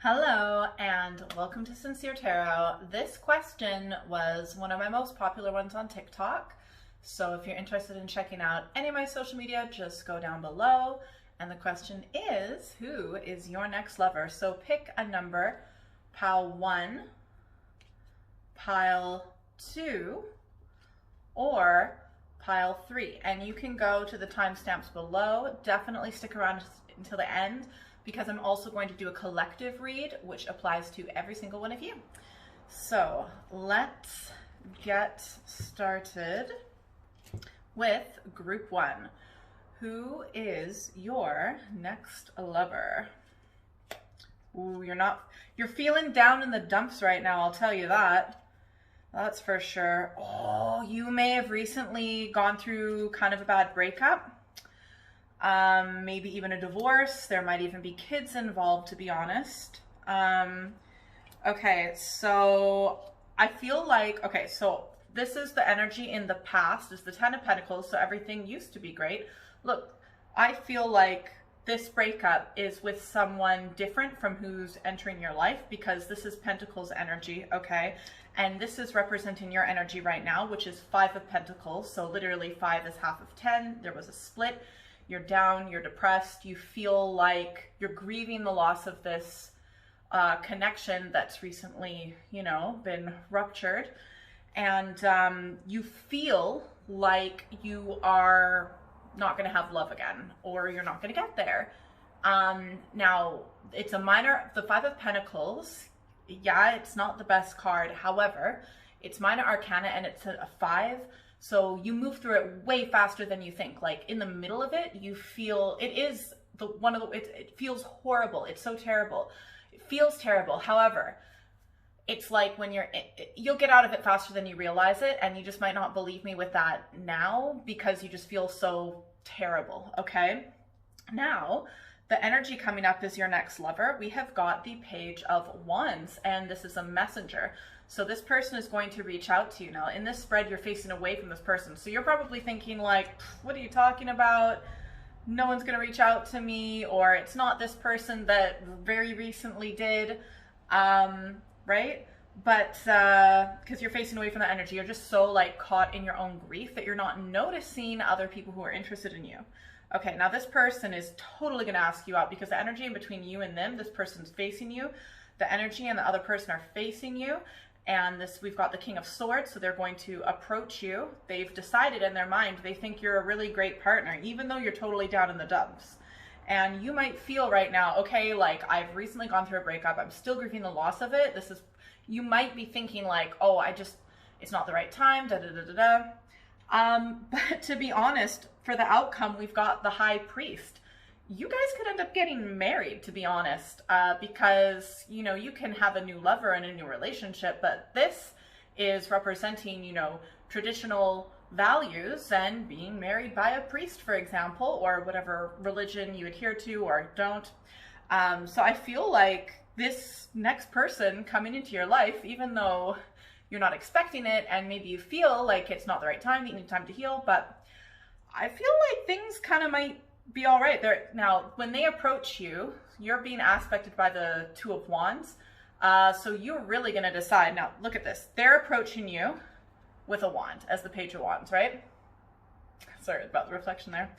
Hello and welcome to Sincere Tarot. This question was one of my most popular ones on TikTok. So if you're interested in checking out any of my social media, just go down below. And the question is, who is your next lover? So pick a number, pile 1, pile 2, or pile 3. And you can go to the timestamps below. Definitely stick around until the end, because I'm also going to do a collective read, which applies to every single one of you. So let's get started with group 1. Who is your next lover? Ooh, you're feeling down in the dumps right now, I'll tell you that. That's for sure. Oh, you may have recently gone through kind of a bad breakup. Maybe even a divorce. There might even be kids involved, to be honest. Okay, so I feel like, okay, so this is the energy in the past, is the Ten of Pentacles, so everything used to be great. Look, I feel like this breakup is with someone different from who's entering your life, because this is Pentacles energy, okay? And this is representing your energy right now, which is 5 of Pentacles, so literally 5 is half of 10. There was a split. You're down, you're depressed, you feel like you're grieving the loss of this connection that's recently, been ruptured. And you feel like you are not going to have love again, or you're not going to get there. Now, it's a minor, the 5 of Pentacles, yeah, it's not the best card. However, it's minor arcana and it's a 5. So you move through it way faster than you think. Like in the middle of it, you feel, it feels horrible. It's so terrible. It feels terrible. However, it's like when you'll get out of it faster than you realize it. And you just might not believe me with that now, because you just feel so terrible. Okay. Now, the energy coming up is your next lover. We have got the Page of Wands, and this is a messenger. So this person is going to reach out to you. Now, in this spread, you're facing away from this person. So you're probably thinking like, what are you talking about? No one's going to reach out to me, or it's not this person that very recently did, right? But because you're facing away from that energy, you're just so like caught in your own grief that you're not noticing other people who are interested in you. Okay, now this person is totally going to ask you out, because the energy in between you and them, this person's facing you. The energy and the other person are facing you. And we've got the King of Swords, so they're going to approach you. They've decided in their mind, they think you're a really great partner, even though you're totally down in the dumps. And you might feel right now, okay, like I've recently gone through a breakup, I'm still grieving the loss of it. You might be thinking like, oh, it's not the right time, da da da da da. But to be honest, for the outcome, we've got the High Priest. You guys could end up getting married, to be honest, because, you can have a new lover and a new relationship, but this is representing, traditional values and being married by a priest, for example, or whatever religion you adhere to or don't. So I feel like this next person coming into your life, even though you're not expecting it and maybe you feel like it's not the right time, you need time to heal, but I feel like things kind of might be all right. Now, when they approach you, you're being aspected by the Two of Wands. So you're really going to decide. Now, look at this. They're approaching you with a wand as the Page of Wands, right? Sorry about the reflection there.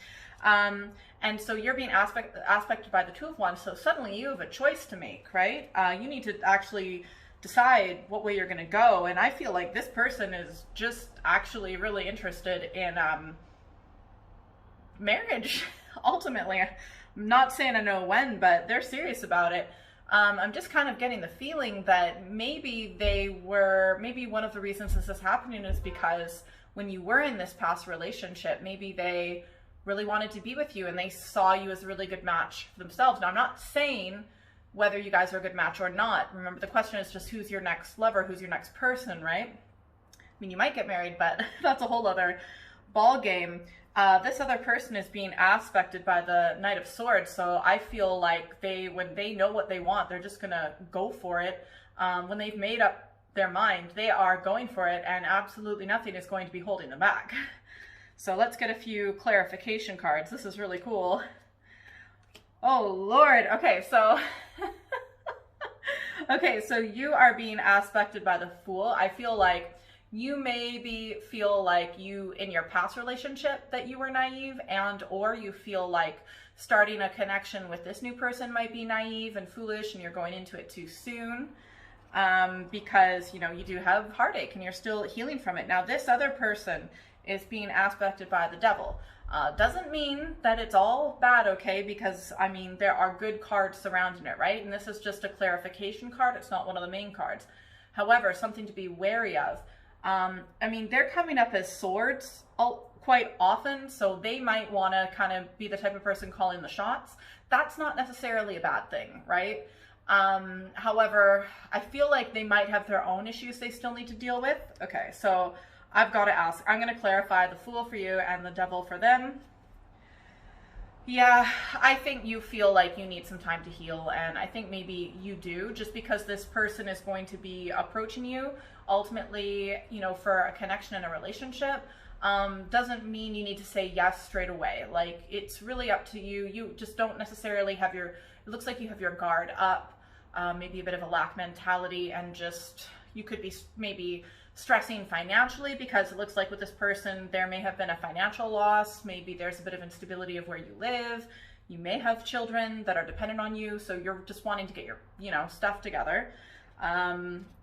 And so you're being aspected by the Two of Wands. So suddenly you have a choice to make, right? You need to actually decide what way you're going to go. And I feel like this person is just actually really interested in marriage. Ultimately, I'm not saying I know when, but they're serious about it. I'm just kind of getting the feeling that maybe one of the reasons this is happening is because when you were in this past relationship, maybe they really wanted to be with you and they saw you as a really good match for themselves. Now, I'm not saying whether you guys are a good match or not. Remember, the question is just who's your next lover, who's your next person, right? I mean, you might get married, but that's a whole other ball game. This other person is being aspected by the Knight of Swords, so I feel like when they know what they want, they're just gonna go for it. When they've made up their mind, they are going for it, and absolutely nothing is going to be holding them back. So let's get a few clarification cards. This is really cool. Oh, Lord. Okay, so Okay, so you are being aspected by the Fool. I feel like you maybe feel like you, in your past relationship, that you were naive, and or you feel like starting a connection with this new person might be naive and foolish and you're going into it too soon, because, you know, you do have heartache and you're still healing from it. Now, this other person is being aspected by the Devil. Doesn't mean that it's all bad, okay? Because, I mean, there are good cards surrounding it, right? And this is just a clarification card. It's not one of the main cards. However, something to be wary of. I mean, they're coming up as swords quite often, so they might want to kind of be the type of person calling the shots. That's not necessarily a bad thing, right? However, I feel like they might have their own issues they still need to deal with. Okay, so I've got to ask. I'm going to clarify the Fool for you and the Devil for them. Yeah, I think you feel like you need some time to heal, and I think maybe you do, just because this person is going to be approaching you ultimately, you know, for a connection in a relationship. Doesn't mean you need to say yes straight away. Like, it's really up to you. You just don't necessarily have your, it looks like you have your guard up, maybe a bit of a lack mentality, and just, you could be maybe stressing financially, because it looks like with this person, there may have been a financial loss. Maybe there's a bit of instability of where you live. You may have children that are dependent on you. So you're just wanting to get your, you know, stuff together.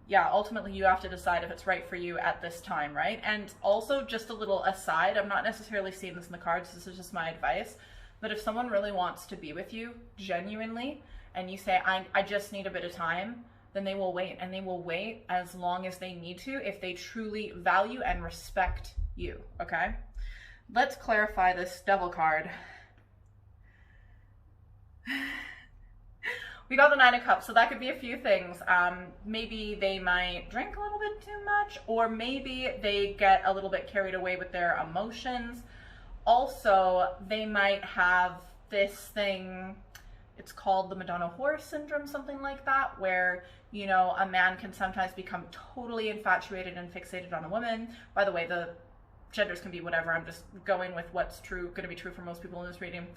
Yeah, ultimately you have to decide if it's right for you at this time, right? And also, just a little aside, I'm not necessarily seeing this in the cards, this is just my advice, but if someone really wants to be with you genuinely, and you say, I just need a bit of time, then they will wait, and they will wait as long as they need to if they truly value and respect you, okay? Let's clarify this Devil card. We got the Nine of Cups, so that could be a few things. Maybe they might drink a little bit too much, or maybe they get a little bit carried away with their emotions. Also, they might have this thing, it's called the Madonna Horse syndrome, something like that, where, you know, a man can sometimes become totally infatuated and fixated on a woman. By the way, the genders can be whatever. I'm just going with what's true, going to be true for most people in this reading.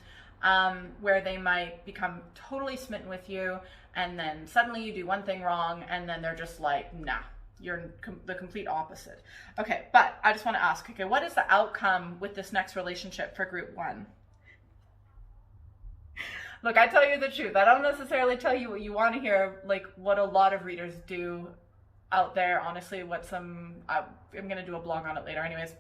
Where they might become totally smitten with you, and then suddenly you do one thing wrong, and then they're just like, nah, you're the complete opposite. Okay, but I just want to ask, okay, what is the outcome with this next relationship for group 1? Look, I tell you the truth. I don't necessarily tell you what you want to hear, like what a lot of readers do out there. Honestly, what some, I'm going to do a blog on it later anyways.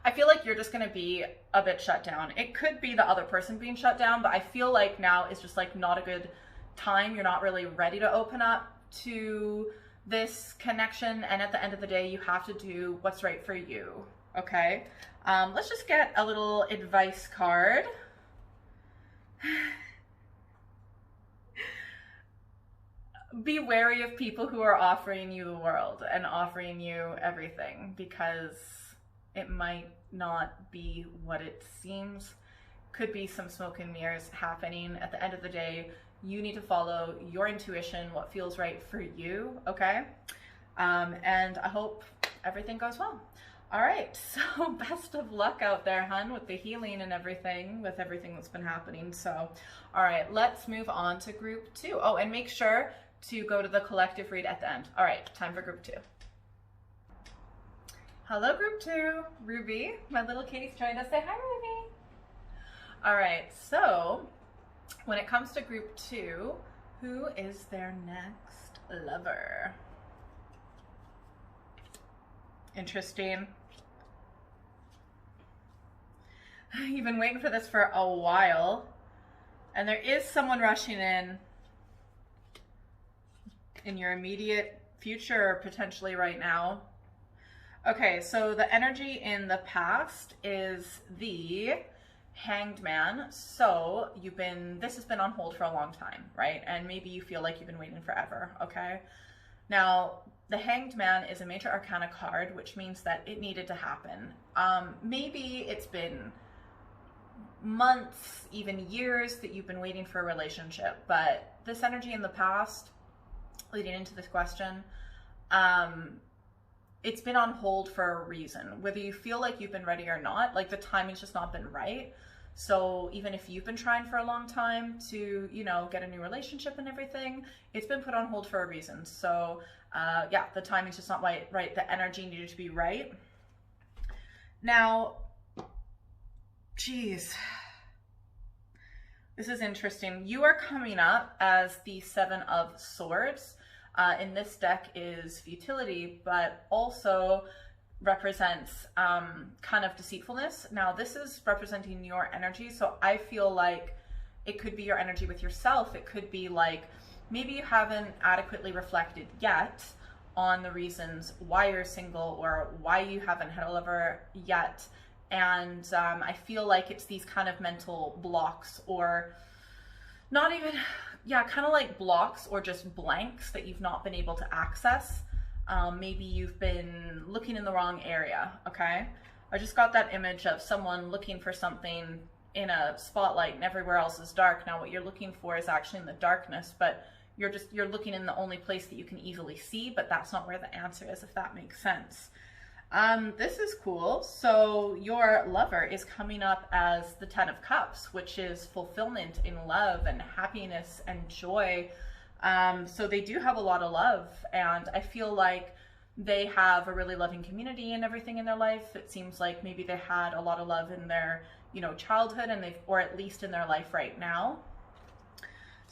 I feel like you're just going to be a bit shut down. It could be the other person being shut down, but I feel like now is just like not a good time. You're not really ready to open up to this connection. And at the end of the day, you have to do what's right for you. Okay. Let's just get a little advice card. Be wary of people who are offering you the world and offering you everything, because it might not be what it seems. Could be some smoke and mirrors happening. At the end of the day, you need to follow your intuition, what feels right for you, okay? And I hope everything goes well. All right, so best of luck out there, hun, with the healing and everything, with everything that's been happening. So, all right, let's move on to group 2. Oh, and make sure to go to the collective read at the end. All right, time for group 2. Hello, group 2. Ruby, my little kitty's trying to say hi, Ruby. All right, so when it comes to group 2, who is their next lover? Interesting. You've been waiting for this for a while, and there is someone rushing in your immediate future, or potentially right now. Okay, so the energy in the past is the Hanged Man. So this has been on hold for a long time, right? And maybe you feel like you've been waiting forever, okay? Now, the Hanged Man is a major arcana card, which means that it needed to happen. Maybe it's been months, even years that you've been waiting for a relationship, but this energy in the past, leading into this question, it's been on hold for a reason, whether you feel like you've been ready or not. Like, the timing's just not been right. So even if you've been trying for a long time to, you know, get a new relationship and everything, it's been put on hold for a reason. So yeah, the timing's just not right. The energy needed to be right. Now, geez, this is interesting. You are coming up as the Seven of Swords. In this deck is futility, but also represents kind of deceitfulness. Now, this is representing your energy, so I feel like it could be your energy with yourself. It could be like maybe you haven't adequately reflected yet on the reasons why you're single or why you haven't had a lover yet. And I feel like it's these kind of mental blocks, or not even, yeah, kind of like blocks or just blanks that you've not been able to access. Maybe you've been looking in the wrong area, okay? I just got that image of someone looking for something in a spotlight and everywhere else is dark. Now what you're looking for is actually in the darkness, but you're looking in the only place that you can easily see, but that's not where the answer is, if that makes sense. This is cool. So your lover is coming up as the 10 of Cups, which is fulfillment in love and happiness and joy. So they do have a lot of love, and I feel like they have a really loving community and everything in their life. It seems like maybe they had a lot of love in their, you know, childhood, and or at least in their life right now.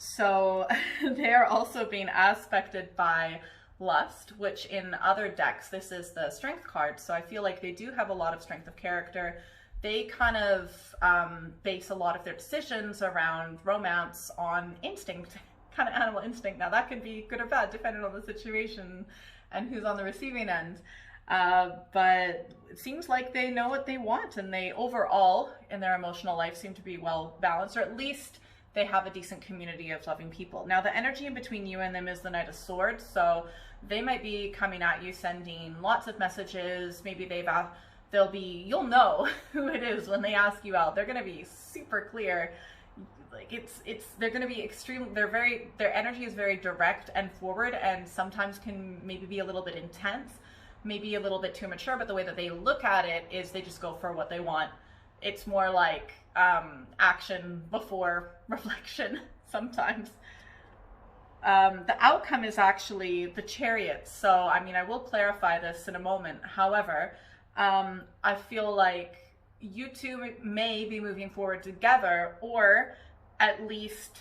So they are also being aspected by lust, which in other decks, this is the strength card. So I feel like they do have a lot of strength of character. They kind of base a lot of their decisions around romance on instinct, kind of animal instinct. Now that could be good or bad depending on the situation and who's on the receiving end. But it seems like they know what they want, and they overall in their emotional life seem to be well balanced, or at least they have a decent community of loving people. Now the energy in between you and them is the Knight of Swords, so they might be coming at you sending lots of messages. Maybe you'll know who it is when they ask you out. They're going to be super clear. Like they're going to be their energy is very direct and forward, and sometimes can maybe be a little bit intense, maybe a little bit too mature, but the way that they look at it is they just go for what they want. It's more like action before reflection sometimes. The outcome is actually the Chariot. So, I mean, I will clarify this in a moment. However, I feel like you two may be moving forward together, or at least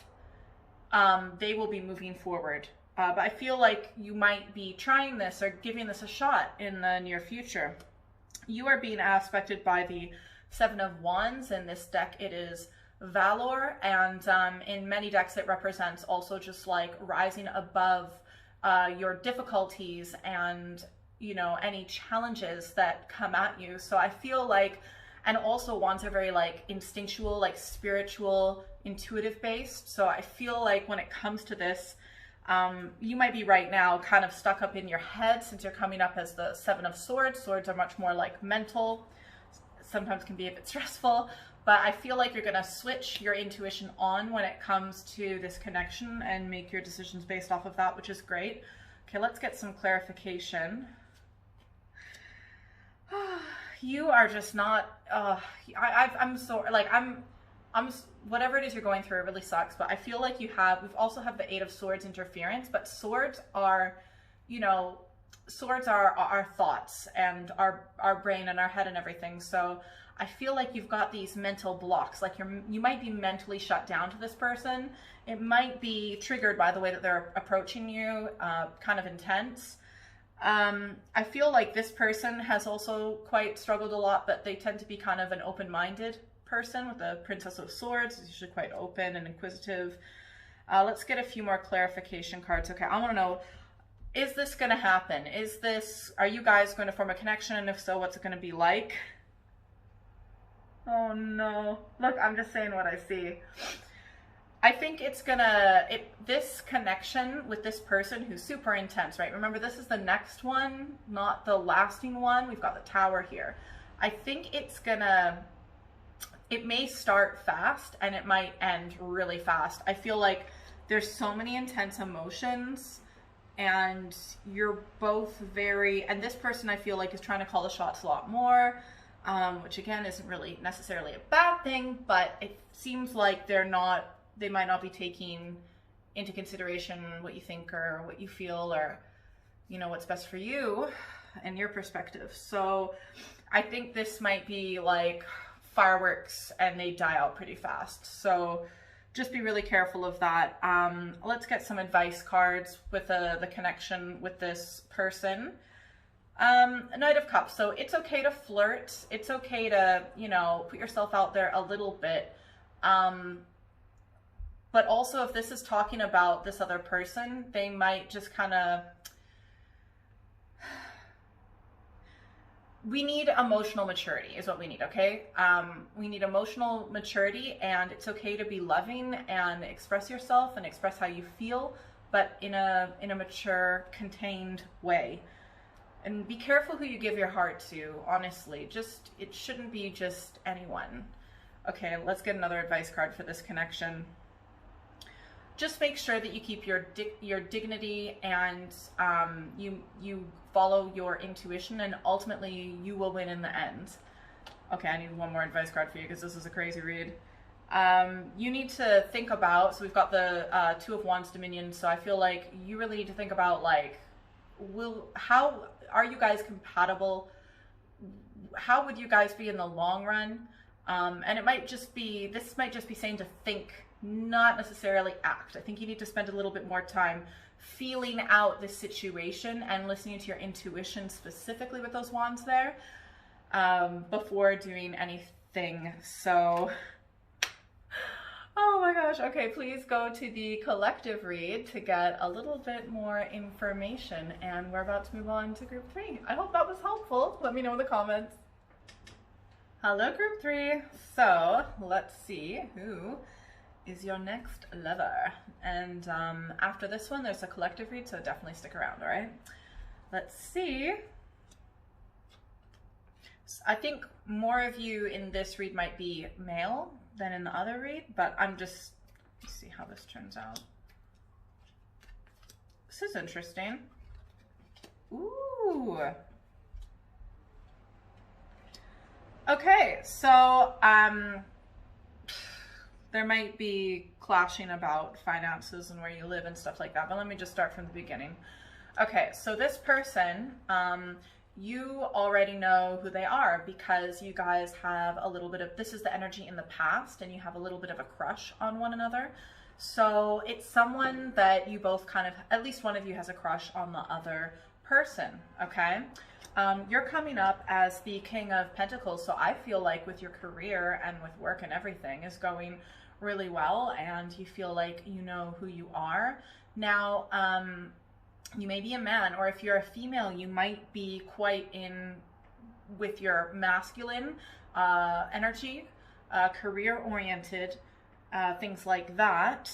they will be moving forward. But I feel like you might be trying this or giving this a shot in the near future. You are being aspected by the Seven of Wands. In this deck, it is Valor, and in many decks it represents also just like rising above your difficulties and, you know, any challenges that come at you. So I feel like, and also Wands are very like instinctual, like spiritual, intuitive based. So I feel like when it comes to this, you might be right now kind of stuck up in your head, since you're coming up as the Seven of Swords. Swords are much more like mental, sometimes can be a bit stressful, but I feel like you're going to switch your intuition on when it comes to this connection and make your decisions based off of that, which is great. Okay, let's get some clarification. You are just not, I'm so, like, I'm, whatever it is you're going through, it really sucks, but I feel like we've also have the Eight of Swords interference, but swords are, you know, swords are our thoughts and our brain and our head and everything. So I feel like you've got these mental blocks, like you might be mentally shut down to this person. It might be triggered by the way that they're approaching you, kind of intense. I feel like this person has also quite struggled a lot, but they tend to be kind of an open-minded person with the Princess of Swords. It's usually quite open and inquisitive. Let's get a few more clarification cards. Okay, I want to know, is this going to happen? Are you guys going to form a connection? And if so, what's it going to be like? Oh no. Look, I'm just saying what I see. I think it's this connection with this person who's super intense, right? Remember, this is the next one, not the lasting one. We've got the Tower here. I think it may start fast and it might end really fast. I feel like there's so many intense emotions, and you're both and this person I feel like is trying to call the shots a lot more. which again isn't really necessarily a bad thing, but it seems like they might not be taking into consideration what you think or what you feel, or what's best for you and your perspective. So I think this might be like fireworks and they die out pretty fast. So just be really careful of that. Let's get some advice cards with the connection with this person. Knight of Cups. So it's okay to flirt. It's okay to, put yourself out there a little bit. But also if this is talking about this other person, they might just kind of, we need emotional maturity is what we need, okay? We need emotional maturity, and it's okay to be loving and express yourself and express how you feel, but in a mature, contained way. And be careful who you give your heart to, honestly. It shouldn't be just anyone. Okay, let's get another advice card for this connection. Just make sure that you keep your dignity, and you follow your intuition, and ultimately you will win in the end. Okay, I need one more advice card for you because this is a crazy read. You need to think about, so we've got the Two of Wands Dominion, so I feel like you really need to think about, like, how are you guys compatible? How would you guys be in the long run? And it might just be, this might just be saying to think, not necessarily act. I think you need to spend a little bit more time feeling out the situation and listening to your intuition, specifically with those wands there, before doing anything. So, oh my gosh. Okay, please go to the collective read to get a little bit more information, and we're about to move on to group 3. I hope that was helpful. Let me know in the comments. Hello, group 3. So let's see who is your next lover. And after this one, there's a collective read, so definitely stick around, all right? Let's see. I think more of you in this read might be male than in the other read, but let's see how this turns out. This is interesting. Ooh. Okay, so there might be clashing about finances and where you live and stuff like that, but let me just start from the beginning. Okay, so this person, you already know who they are because you guys have a little bit of, this is the energy in the past, and you have a little bit of a crush on one another. So it's someone that you both kind of, at least one of you has a crush on the other person, okay? You're coming up as the King of Pentacles, so I feel like with your career and with work and everything is going really well, and you feel like you know who you are. Now, you may be a man, or if you're a female, you might be quite in with your masculine energy, career-oriented, things like that.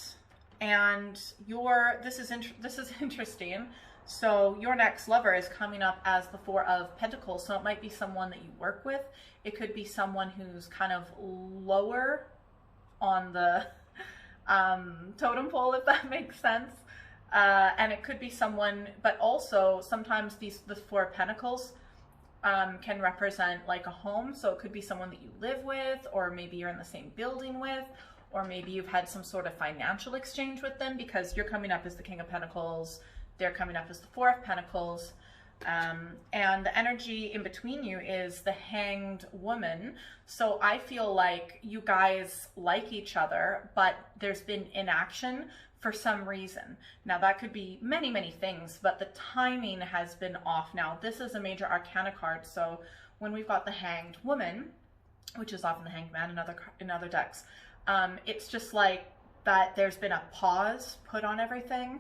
And this is interesting. So your next lover is coming up as the Four of Pentacles, so it might be someone that you work with. It could be someone who's kind of lower on the totem pole, if that makes sense. And it could be someone, but also sometimes the Four of Pentacles can represent like a home. So it could be someone that you live with, or maybe you're in the same building with, or maybe you've had some sort of financial exchange with them, because you're coming up as the King of Pentacles. They're coming up as the Four of Pentacles. And the energy in between you is the Hanged Woman. So I feel like you guys like each other, but there's been inaction for some reason. Now that could be many, many things, but the timing has been off. Now this is a major arcana card. So when we've got the Hanged Woman, which is often the Hanged Man in other decks, it's just like that there's been a pause put on everything.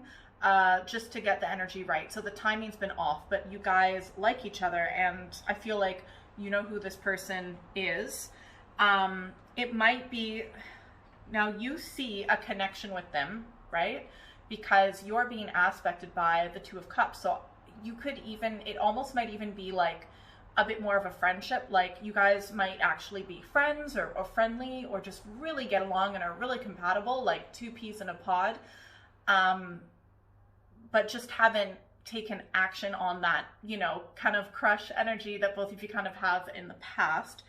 Just to get the energy right. So the timing's been off, but you guys like each other, and I feel like you know who this person is. It might be, now you see a connection with them, right? Because you're being aspected by the Two of Cups. So you could even, it almost might even be like a bit more of a friendship. Like you guys might actually be friends or friendly, or just really get along and are really compatible, like two peas in a pod. But just haven't taken action on that, you know, kind of crush energy that both of you kind of have in the past.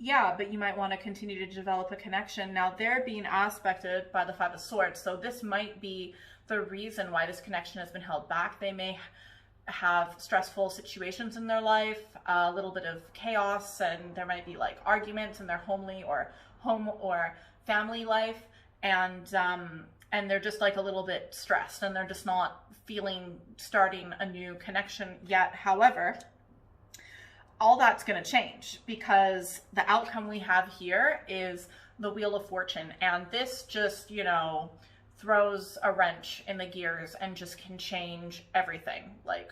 Yeah, but you might want to continue to develop a connection. Now they're being aspected by the Five of Swords, so this might be the reason why this connection has been held back. They may have stressful situations in their life, a little bit of chaos, and there might be like arguments in their home or family life, and they're just like a little bit stressed, and they're just not feeling starting a new connection yet. However, all that's going to change, because the outcome we have here is the Wheel of Fortune, and this just, you know, throws a wrench in the gears and just can change everything. Like,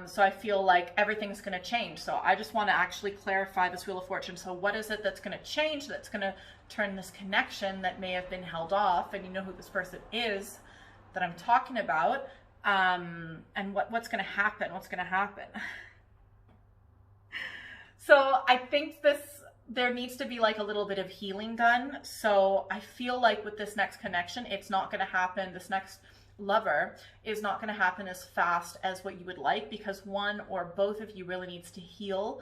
so I feel like everything's going to change. So I just want to actually clarify this Wheel of Fortune. So what is it that's going to change, that's going to turn this connection that may have been held off? And you know who this person is that I'm talking about. And what's going to happen? What's going to happen? So I think there needs to be like a little bit of healing done. So I feel like with this next connection, it's not going to happen. This next lover is not going to happen as fast as what you would like, because one or both of you really needs to heal.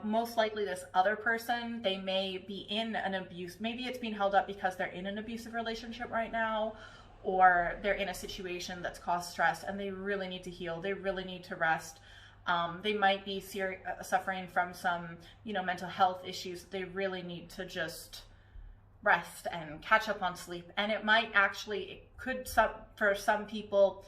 Most likely this other person, they may be in an abuse. Maybe it's being held up because they're in an abusive relationship right now, or they're in a situation that's caused stress and they really need to heal. They really need to rest. They might be suffering from some, you know, mental health issues. They really need to just rest and catch up on sleep. And it might actually, it could, for some people,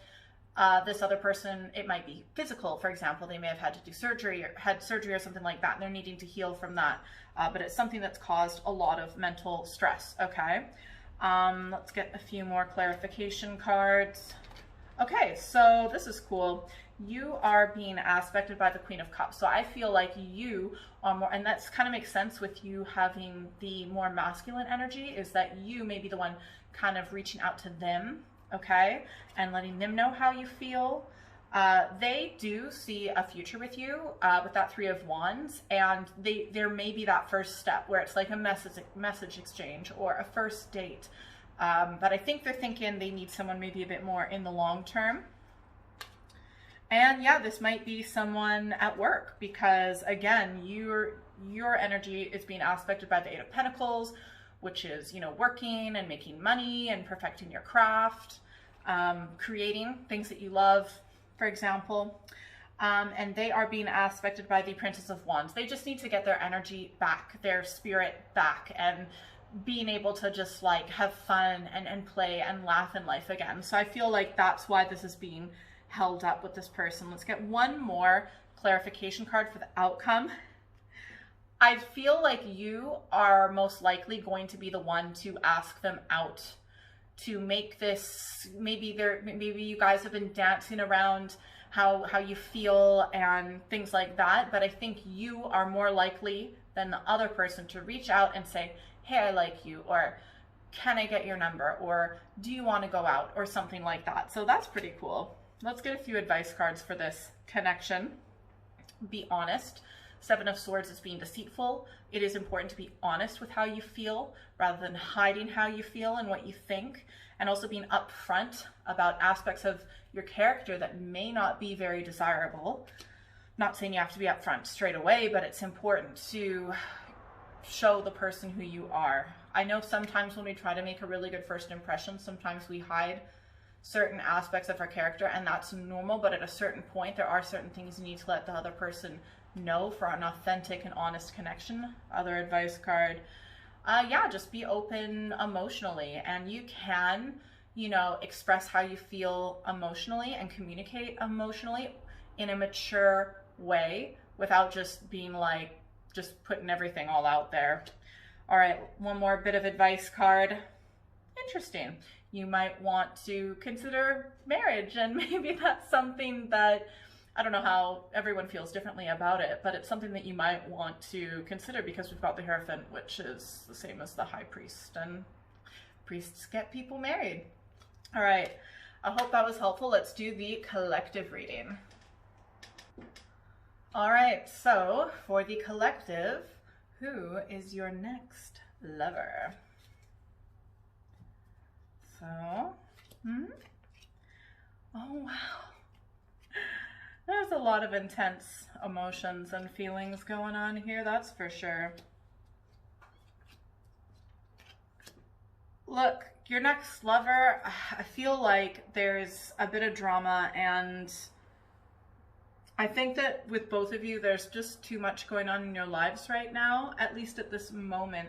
this other person, it might be physical. For example, they may have had to do surgery, or had surgery or something like that, and they're needing to heal from that. But it's something that's caused a lot of mental stress. Okay. Let's get a few more clarification cards. Okay, so this is cool. You are being aspected by the Queen of Cups. So I feel like you are more, and that's kind of makes sense with you having the more masculine energy, is that you may be the one kind of reaching out to them, okay, and letting them know how you feel. They do see a future with you with that Three of Wands, and there may be that first step where it's like a message exchange or a first date. But I think they're thinking they need someone maybe a bit more in the long term. And yeah, this might be someone at work, because again, your energy is being aspected by the Eight of Pentacles, which is, you know, working and making money and perfecting your craft, creating things that you love, for example. And they are being aspected by the Princess of Wands. They just need to get their energy back, their spirit back, and being able to just like have fun and play and laugh in life again. So I feel like that's why this is being held up with this person. Let's get one more clarification card for the outcome. I feel like you are most likely going to be the one to ask them out, to make this, maybe you guys have been dancing around how you feel and things like that, but I think you are more likely than the other person to reach out and say, hey, I like you, or can I get your number, or do you want to go out, or something like that. So that's pretty cool. Let's get a few advice cards for this connection. Be honest. Seven of Swords is being deceitful. It is important to be honest with how you feel rather than hiding how you feel and what you think, and also being upfront about aspects of your character that may not be very desirable. Not saying you have to be upfront straight away, but it's important to show the person who you are. I know sometimes when we try to make a really good first impression, sometimes we hide certain aspects of our character, and that's normal, but at a certain point there are certain things you need to let the other person know for an authentic and honest connection. Other advice card, yeah, just be open emotionally, and you can, you know, express how you feel emotionally and communicate emotionally in a mature way without just being like, just putting everything all out there. All right, one more bit of advice card. Interesting. You might want to consider marriage, and maybe that's something that, I don't know how everyone feels differently about it, but it's something that you might want to consider, because we've got the Hierophant, which is the same as the High Priest, and priests get people married. All right, I hope that was helpful. Let's do the collective reading. All right, so for the collective, who is your next lover? So, Oh, wow. There's a lot of intense emotions and feelings going on here, that's for sure. Look, your next lover, I feel like there's a bit of drama, and I think that with both of you, there's just too much going on in your lives right now, at least at this moment.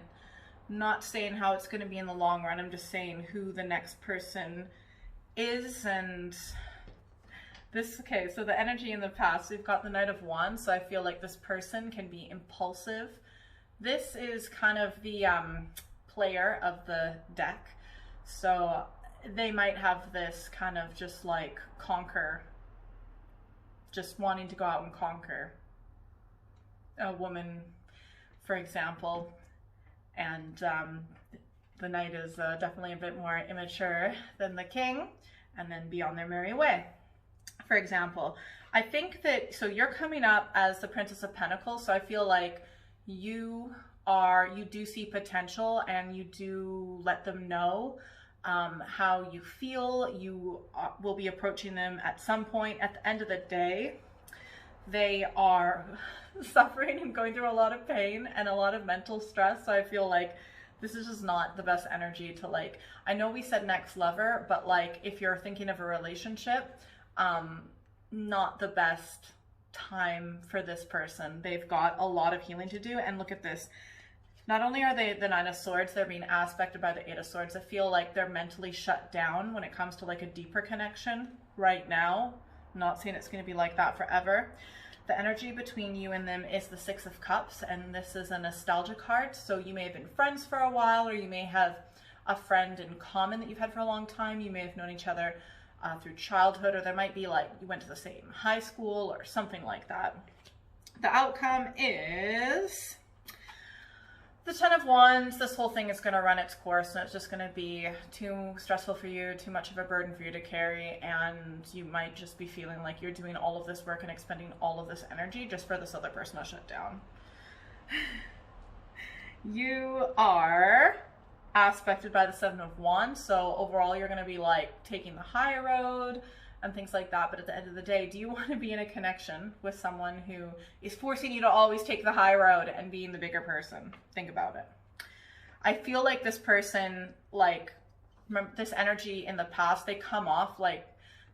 Not saying how it's going to be in the long run, I'm just saying who the next person is. And this, okay, so the energy in the past, we've got the Knight of Wands, so I feel like this person can be impulsive. This is kind of the player of the deck, so they might have this kind of just like conquer, just wanting to go out and conquer a woman, for example. And the Knight is definitely a bit more immature than the King, and then be on their merry way. For example, I think that, so you're coming up as the Princess of Pentacles, so I feel like you do see potential, and you do let them know how you feel. You will be approaching them at some point. At the end of the day, they are suffering and going through a lot of pain and a lot of mental stress, so I feel like this is just not the best energy to, like, I know we said next lover, but like if you're thinking of a relationship, not the best time for this person. They've got a lot of healing to do, and look at this. Not only are they the Nine of Swords, they're being aspected by the Eight of Swords. I feel like they're mentally shut down when it comes to like a deeper connection right now. I'm not saying it's going to be like that forever. The energy between you and them is the Six of Cups, and this is a nostalgia card. So you may have been friends for a while, or you may have a friend in common that you've had for a long time. You may have known each other through childhood, or there might be like you went to the same high school or something like that. The outcome is the Ten of Wands. This whole thing is going to run its course, and it's just going to be too stressful for you, too much of a burden for you to carry, and you might just be feeling like you're doing all of this work and expending all of this energy just for this other person to shut down. You are aspected by the Seven of Wands, so overall you're going to be like taking the high road and things like that, but at the end of the day, do you want to be in a connection with someone who is forcing you to always take the high road and being the bigger person? Think about it. I feel like this person, like, remember this energy in the past, they come off like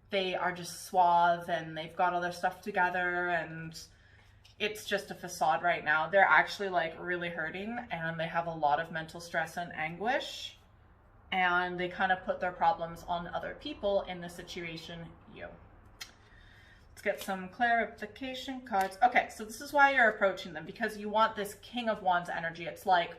they are just suave and they've got all their stuff together, and it's just a facade right now. They're actually like really hurting, and they have a lot of mental stress and anguish, and they kind of put their problems on other people, in this situation, you. Let's get some clarification cards. Okay, so this is why you're approaching them, because you want this King of Wands energy. It's like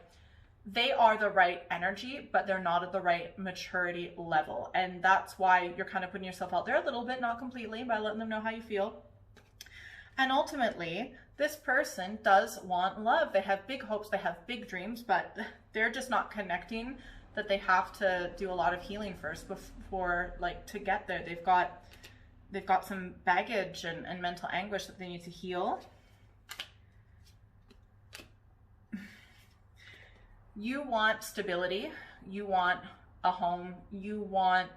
they are the right energy, but they're not at the right maturity level. And that's why you're kind of putting yourself out there a little bit, not completely, by letting them know how you feel. And ultimately, this person does want love. They have big hopes, they have big dreams, but they're just not connecting, that they have to do a lot of healing first before, like, to get there. They've got some baggage and mental anguish that they need to heal. You want stability. You want a home. You want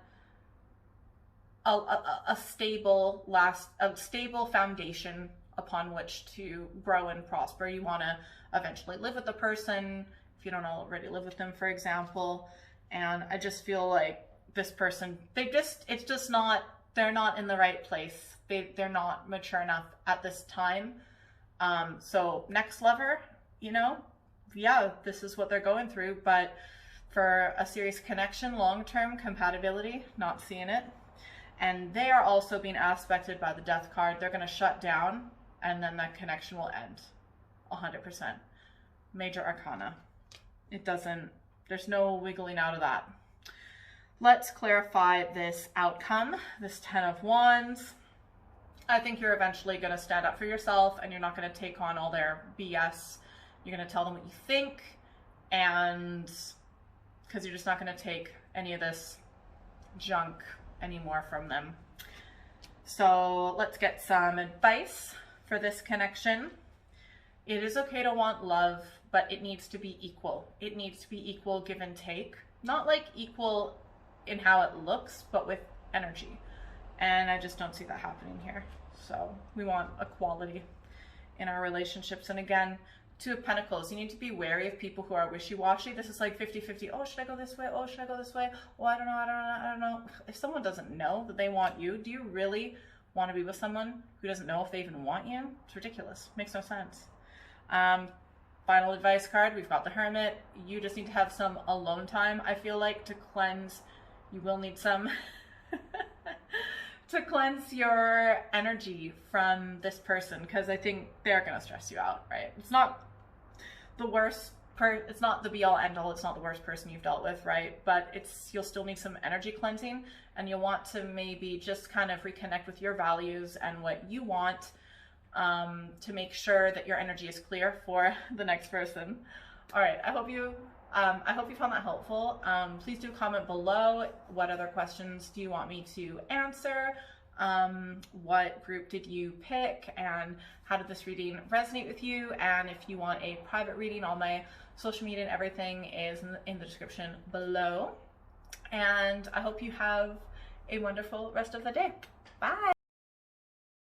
a stable foundation upon which to grow and prosper. You want to eventually live with the person, if you don't already live with them, for example. And I just feel like this person, they're not in the right place. They're not mature enough at this time. So next lover, you know, yeah, this is what they're going through, but for a serious connection, long-term compatibility, not seeing it. And they are also being aspected by the Death card. They're going to shut down, and then that connection will end 100%. Major Arcana. It doesn't, there's no wiggling out of that. Let's clarify this outcome, this Ten of Wands. I think you're eventually going to stand up for yourself, and you're not going to take on all their BS. You're going to tell them what you think, and because you're just not going to take any of this junk anymore from them. So let's get some advice for this connection. It is okay to want love, but it needs to be equal. It needs to be equal give and take. Not like equal in how it looks, but with energy. And I just don't see that happening here. So we want equality in our relationships. And again, Two of Pentacles, you need to be wary of people who are wishy-washy. This is like 50-50. Oh, should I go this way? Oh, should I go this way? Oh, I don't know, I don't know, I don't know. If someone doesn't know that they want you, do you really want to be with someone who doesn't know if they even want you? It's ridiculous. Makes no sense. Final advice card, we've got the Hermit. You just need to have some alone time, I feel like, to cleanse. You will need some to cleanse your energy from this person, because I think they're going to stress you out, right? It's not the worst it's not the be all end all, it's not the worst person you've dealt with, right? But you'll still need some energy cleansing, and you'll want to maybe just kind of reconnect with your values and what you want, to make sure that your energy is clear for the next person. All right, I hope you found that helpful. Please do comment below. What other questions do you want me to answer? What group did you pick, and how did this reading resonate with you? And if you want a private reading, all my social media and everything is in the description below. And I hope you have a wonderful rest of the day. Bye.